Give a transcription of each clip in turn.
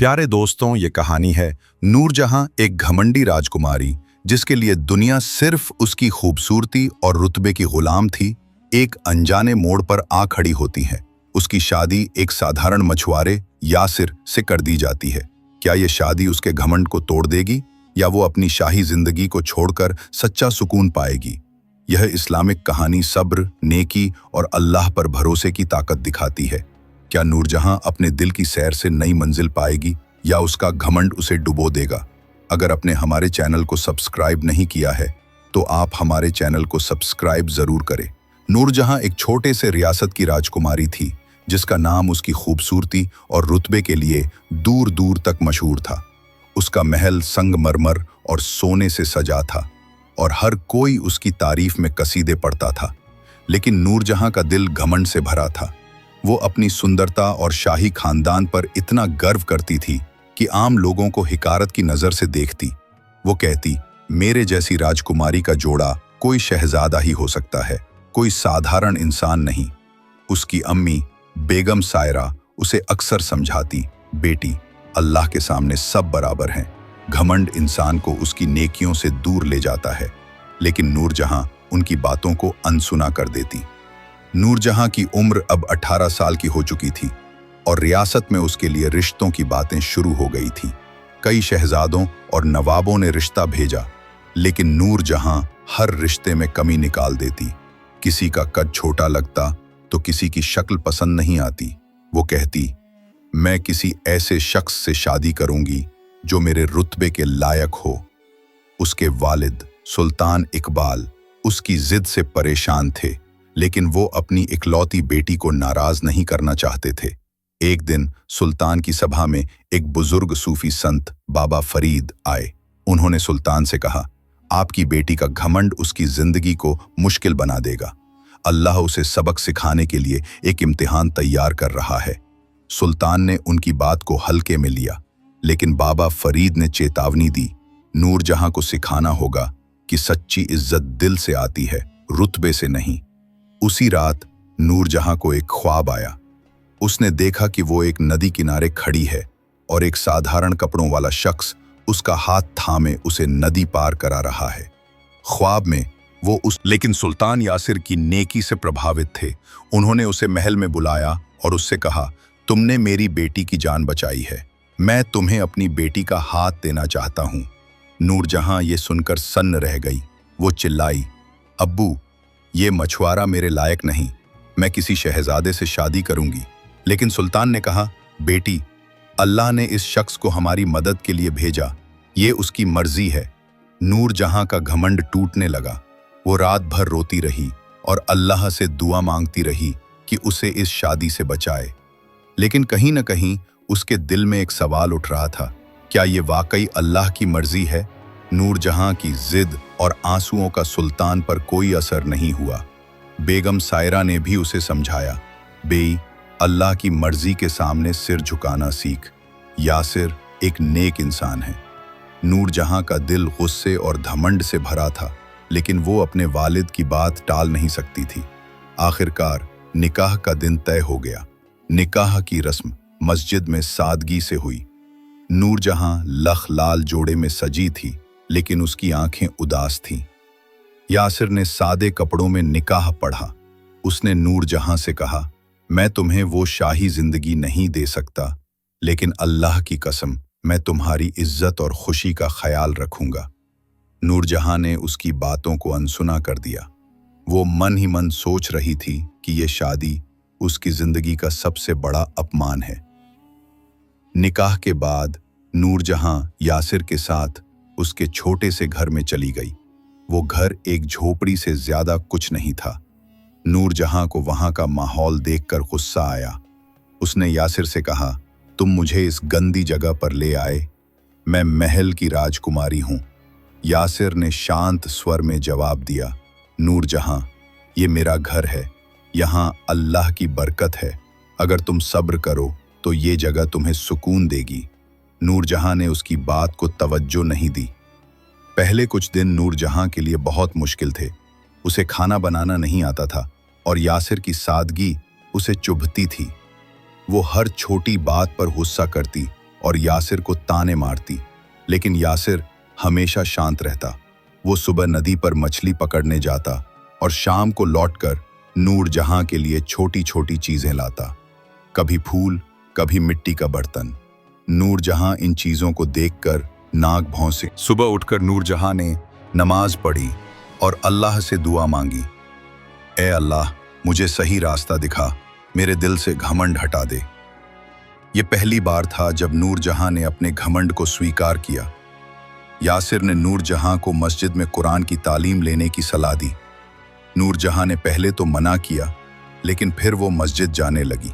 प्यारे दोस्तों, ये कहानी है नूरजहां, एक घमंडी राजकुमारी जिसके लिए दुनिया सिर्फ उसकी खूबसूरती और रुतबे की गुलाम थी। एक अनजाने मोड़ पर आ खड़ी होती है। उसकी शादी एक साधारण मछुआरे यासिर से कर दी जाती है। क्या ये शादी उसके घमंड को तोड़ देगी या वो अपनी शाही जिंदगी को छोड़कर सच्चा सुकून पाएगी? यह इस्लामिक कहानी सब्र, नेकी और अल्लाह पर भरोसे की ताकत दिखाती है। क्या नूरजहां अपने दिल की सैर से नई मंजिल पाएगी या उसका घमंड उसे डुबो देगा? अगर आपने हमारे चैनल को सब्सक्राइब नहीं किया है तो आप हमारे चैनल को सब्सक्राइब जरूर करें। नूरजहां एक छोटे से रियासत की राजकुमारी थी जिसका नाम उसकी खूबसूरती और रुतबे के लिए दूर दूर तक मशहूर था। उसका महल संगमरमर और सोने से सजा था और हर कोई उसकी तारीफ में कसीदे पढ़ता था। लेकिन नूरजहां का दिल घमंड से भरा था। वो अपनी सुंदरता और शाही खानदान पर इतना गर्व करती थी कि आम लोगों को हिकारत की नजर से देखती। वो कहती, मेरे जैसी राजकुमारी का जोड़ा कोई शहजादा ही हो सकता है, कोई साधारण इंसान नहीं। उसकी अम्मी बेगम सायरा उसे अक्सर समझाती, बेटी, अल्लाह के सामने सब बराबर हैं। घमंड इंसान को उसकी नेकियों से दूर ले जाता है। लेकिन नूरजहां उनकी बातों को अनसुना कर देती। नूरजहां की उम्र अब 18 साल की हो चुकी थी और रियासत में उसके लिए रिश्तों की बातें शुरू हो गई थी। कई शहजादों और नवाबों ने रिश्ता भेजा, लेकिन नूरजहां हर रिश्ते में कमी निकाल देती। किसी का कद छोटा लगता तो किसी की शक्ल पसंद नहीं आती। वो कहती, मैं किसी ऐसे शख्स से शादी करूंगी जो मेरे रुतबे के लायक हो। उसके वालिद सुल्तान इकबाल उसकी जिद से परेशान थे, लेकिन वो अपनी इकलौती बेटी को नाराज नहीं करना चाहते थे। एक दिन सुल्तान की सभा में एक बुजुर्ग सूफी संत बाबा फरीद आए। उन्होंने सुल्तान से कहा, आपकी बेटी का घमंड उसकी जिंदगी को मुश्किल बना देगा। अल्लाह उसे सबक सिखाने के लिए एक इम्तिहान तैयार कर रहा है। सुल्तान ने उनकी बात को हल्के में लिया, लेकिन बाबा फरीद ने चेतावनी दी, नूरजहां को सिखाना होगा कि सच्ची इज्जत दिल से आती है, रुतबे से नहीं। उसी रात नूरजहां को एक ख्वाब आया। उसने देखा कि वो एक नदी किनारे खड़ी है और एक साधारण कपड़ों वाला शख्स उसका हाथ थामे उसे नदी पार करा रहा है। ख्वाब में वो लेकिन सुल्तान यासिर की नेकी से प्रभावित थे। उन्होंने उसे महल में बुलाया और उससे कहा, तुमने मेरी बेटी की जान बचाई है, मैं तुम्हें अपनी बेटी का हाथ देना चाहता हूं। नूरजहां ये सुनकर सन्न रह गई। वो चिल्लाई, अब्बू, ये मछुआरा मेरे लायक नहीं, मैं किसी शहजादे से शादी करूंगी। लेकिन सुल्तान ने कहा, बेटी, अल्लाह ने इस शख्स को हमारी मदद के लिए भेजा, ये उसकी मर्जी है। नूरजहां का घमंड टूटने लगा। वो रात भर रोती रही और अल्लाह से दुआ मांगती रही कि उसे इस शादी से बचाए। लेकिन कहीं न कहीं उसके दिल में एक सवाल उठ रहा था, क्या ये वाकई अल्लाह की मर्जी है? नूरजहां की जिद और आंसुओं का सुल्तान पर कोई असर नहीं हुआ। बेगम सायरा ने भी उसे समझाया, बेई, अल्लाह की मर्जी के सामने सिर झुकाना सीख। यासिर एक नेक इंसान है। नूरजहां का दिल गुस्से और घमंड से भरा था, लेकिन वो अपने वालिद की बात टाल नहीं सकती थी। आखिरकार निकाह का दिन तय हो गया। निकाह की रस्म मस्जिद में सादगी से हुई। नूरजहां लख-लाल जोड़े में सजी थी, लेकिन उसकी आंखें उदास थीं। यासिर ने सादे कपड़ों में निकाह पढ़ा। उसने नूरजहां से कहा, मैं तुम्हें वो शाही जिंदगी नहीं दे सकता, लेकिन अल्लाह की कसम, मैं तुम्हारी इज्जत और खुशी का ख्याल रखूंगा। नूरजहां ने उसकी बातों को अनसुना कर दिया। वो मन ही मन सोच रही थी कि ये शादी उसकी जिंदगी का सबसे बड़ा अपमान है। निकाह के बाद नूरजहां यासिर के साथ उसके छोटे से घर में चली गई। वो घर एक झोपड़ी से ज्यादा कुछ नहीं था। नूरजहां को वहां का माहौल देखकर गुस्सा आया। उसने यासिर से कहा, तुम मुझे इस गंदी जगह पर ले आए, मैं महल की राजकुमारी हूं। यासिर ने शांत स्वर में जवाब दिया, नूरजहां, ये मेरा घर है, यहां अल्लाह की बरकत है। अगर तुम सब्र करो तो ये जगह तुम्हें सुकून देगी। नूरजहां ने उसकी बात को तवज्जो नहीं दी। पहले कुछ दिन नूरजहां के लिए बहुत मुश्किल थे। उसे खाना बनाना नहीं आता था और यासिर की सादगी उसे चुभती थी। वो हर छोटी बात पर गुस्सा करती और यासिर को ताने मारती, लेकिन यासिर हमेशा शांत रहता। वो सुबह नदी पर मछली पकड़ने जाता और शाम को लौटकर नूर जहां के लिए छोटी छोटी चीजें लाता, कभी फूल, कभी मिट्टी का बर्तन। नूर जहां इन चीजों को देखकर नाक भौंसे। सुबह उठकर नूर जहां ने नमाज पढ़ी और अल्लाह से दुआ मांगी, ए अल्लाह, मुझे सही रास्ता दिखा, मेरे दिल से घमंड हटा दे। ये पहली बार था जब नूर जहां ने अपने घमंड को स्वीकार किया। यासिर ने नूर जहां को मस्जिद में कुरान की तालीम लेने की सलाह दी। नूर जहां ने पहले तो मना किया, लेकिन फिर वो मस्जिद जाने लगी।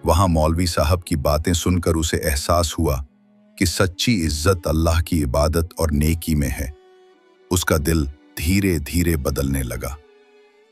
वहां मौलवी साहब की बातें सुनकर उसे एहसास हुआ कि सच्ची इज्जत अल्लाह की इबादत और नेकी में है। उसका दिल धीरे धीरे बदलने लगा।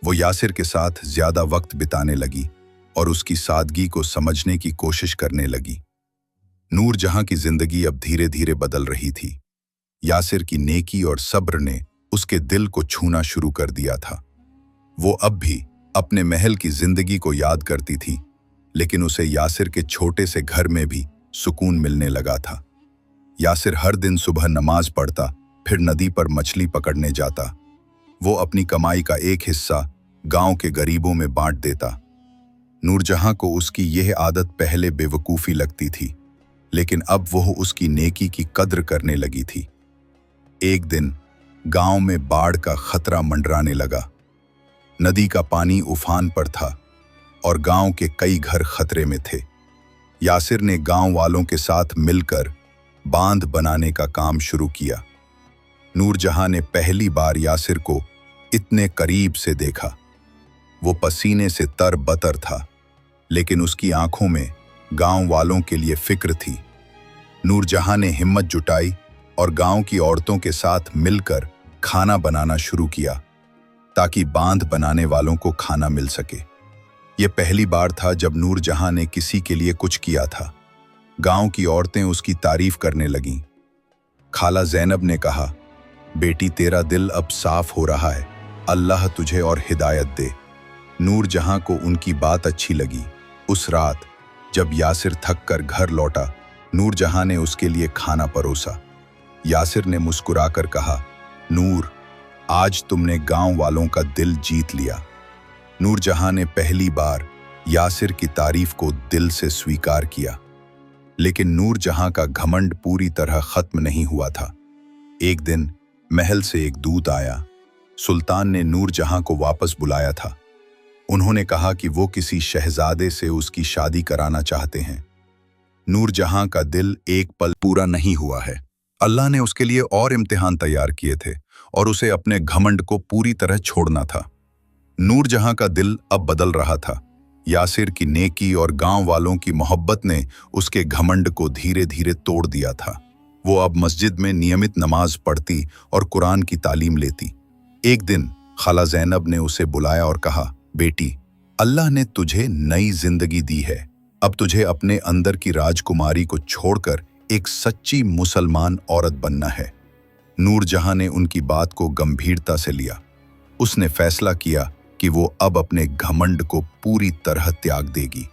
वो यासिर के साथ ज्यादा वक्त बिताने लगी और उसकी सादगी को समझने की कोशिश करने लगी। नूर जहां की जिंदगी अब धीरे धीरे बदल रही थी। यासिर की नेकी और सब्र ने उसके दिल को छूना शुरू कर दिया था। वो अब भी अपने महल की जिंदगी को याद करती थी, लेकिन उसे यासिर के छोटे से घर में भी सुकून मिलने लगा था। यासिर हर दिन सुबह नमाज पढ़ता, फिर नदी पर मछली पकड़ने जाता। वो अपनी कमाई का एक हिस्सा गांव के गरीबों में बांट देता। नूरजहां को उसकी यह आदत पहले बेवकूफ़ी लगती थी, लेकिन अब वो उसकी नेकी की कद्र करने लगी थी। एक दिन गांव में बाढ़ का खतरा मंडराने लगा। नदी का पानी उफान पर था और गांव के कई घर खतरे में थे। यासिर ने गांव वालों के साथ मिलकर बांध बनाने का काम शुरू किया। नूरजहां ने पहली बार यासिर को इतने करीब से देखा। वो पसीने से तरबतर था, लेकिन उसकी आंखों में गांव वालों के लिए फिक्र थी। नूरजहां ने हिम्मत जुटाई और गांव की औरतों के साथ मिलकर खाना बनाना शुरू किया, ताकि बांध बनाने वालों को खाना मिल सके। ये पहली बार था जब नूरजहां ने किसी के लिए कुछ किया था। गांव की औरतें उसकी तारीफ करने लगीं। खाला ज़ैनब ने कहा, बेटी, तेरा दिल अब साफ हो रहा है, अल्लाह तुझे और हिदायत दे। नूरजहां को उनकी बात अच्छी लगी। उस रात जब यासिर थक कर घर लौटा, नूरजहां ने उसके लिए खाना परोसा। यासिर ने मुस्कुराकर कहा, नूर, आज तुमने गांव वालों का दिल जीत लिया। नूरजहां ने पहली बार यासिर की तारीफ को दिल से स्वीकार किया, लेकिन नूरजहां का घमंड पूरी तरह खत्म नहीं हुआ था। एक दिन महल से एक दूत आया। सुल्तान ने नूरजहां को वापस बुलाया था। उन्होंने कहा कि वो किसी शहजादे से उसकी शादी कराना चाहते हैं। नूरजहां का दिल एक पल पूरा नहीं हुआ है। अल्लाह ने उसके लिए और इम्तिहान तैयार किए थे और उसे अपने घमंड को पूरी तरह छोड़ना था। नूरजहां का दिल अब बदल रहा था। यासिर की नेकी और गांव वालों की मोहब्बत ने उसके घमंड को धीरे धीरे तोड़ दिया था। वो अब मस्जिद में नियमित नमाज पढ़ती और कुरान की तालीम लेती। एक दिन खाला ज़ैनब ने उसे बुलाया और कहा, बेटी, अल्लाह ने तुझे नई जिंदगी दी है। अब तुझे अपने अंदर की राजकुमारी को छोड़कर एक सच्ची मुसलमान औरत बनना है। नूरजहां ने उनकी बात को गंभीरता से लिया। उसने फैसला किया कि वो अब अपने घमंड को पूरी तरह त्याग देगी।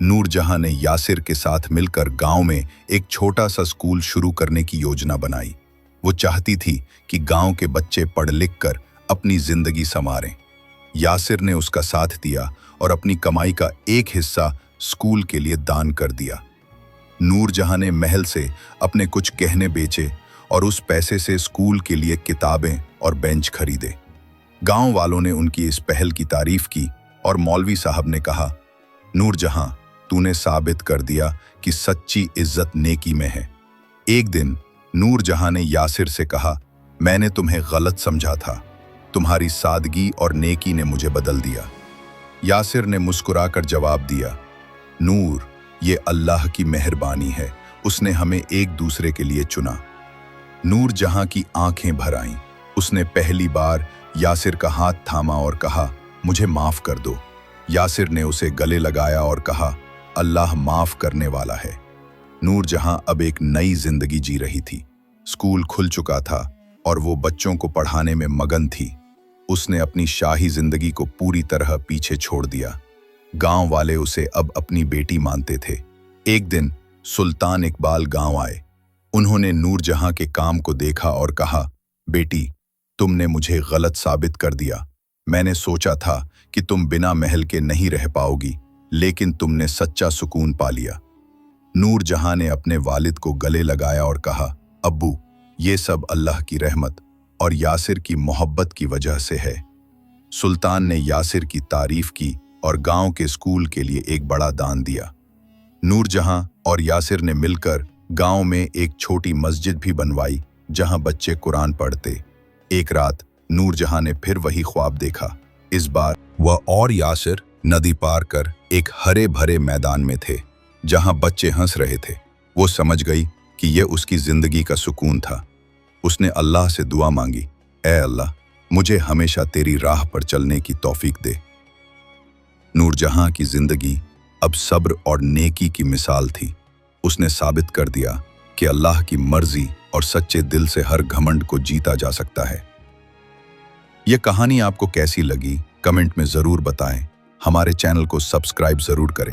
नूरजहां ने यासिर के साथ मिलकर गांव में एक छोटा सा स्कूल शुरू करने की योजना बनाई। वो चाहती थी कि गांव के बच्चे पढ़ लिख कर अपनी जिंदगी संवारें। यासिर ने उसका साथ दिया और अपनी कमाई का एक हिस्सा स्कूल के लिए दान कर दिया। नूरजहां ने महल से अपने कुछ गहने बेचे और उस पैसे से स्कूल के लिए किताबें और बेंच खरीदे। गांव वालों ने उनकी इस पहल की तारीफ की और मौलवी साहब ने कहा, नूरजहां, तूने साबित कर दिया कि सच्ची इज्जत नेकी में है। एक दिन नूरजहां ने यासिर से कहा, मैंने तुम्हें गलत समझा था। तुम्हारी सादगी और नेकी ने मुझे बदल दिया। यासिर ने मुस्कुराकर जवाब दिया, नूर, ये अल्लाह की मेहरबानी है, उसने हमें एक दूसरे के लिए चुना। नूरजहां की आंखें भर आईं। उसने पहली बार यासिर का हाथ थामा और कहा, मुझे माफ कर दो। यासिर ने उसे गले लगाया और कहा, अल्लाह माफ करने वाला है। नूरजहां अब एक नई जिंदगी जी रही थी। स्कूल खुल चुका था और वो बच्चों को पढ़ाने में मगन थी। उसने अपनी शाही जिंदगी को पूरी तरह पीछे छोड़ दिया। गांव वाले उसे अब अपनी बेटी मानते थे। एक दिन सुल्तान इकबाल गांव आए। उन्होंने नूरजहां के काम को देखा और कहा, बेटी, तुमने मुझे गलत साबित कर दिया। मैंने सोचा था कि तुम बिना महल के नहीं रह पाओगी, लेकिन तुमने सच्चा सुकून पा लिया। नूरजहां ने अपने वालिद को गले लगाया और कहा, अब्बू, ये सब अल्लाह की रहमत और यासिर की मोहब्बत की वजह से है। सुल्तान ने यासिर की तारीफ की और गांव के स्कूल के लिए एक बड़ा दान दिया। नूरजहां और यासिर ने मिलकर गांव में एक छोटी मस्जिद भी बनवाई जहां बच्चे कुरान पढ़ते। एक रात नूरजहां ने फिर वही ख्वाब देखा। इस बार वह और यासिर नदी पार कर एक हरे भरे मैदान में थे जहां बच्चे हंस रहे थे। वो समझ गई कि यह उसकी जिंदगी का सुकून था। उसने अल्लाह से दुआ मांगी, ऐ अल्लाह, मुझे हमेशा तेरी राह पर चलने की तौफीक दे। नूरजहां की जिंदगी अब सब्र और नेकी की मिसाल थी। उसने साबित कर दिया कि अल्लाह की मर्जी और सच्चे दिल से हर घमंड को जीता जा सकता है। यह कहानी आपको कैसी लगी, कमेंट में जरूर बताएं। हमारे चैनल को सब्सक्राइब जरूर करें।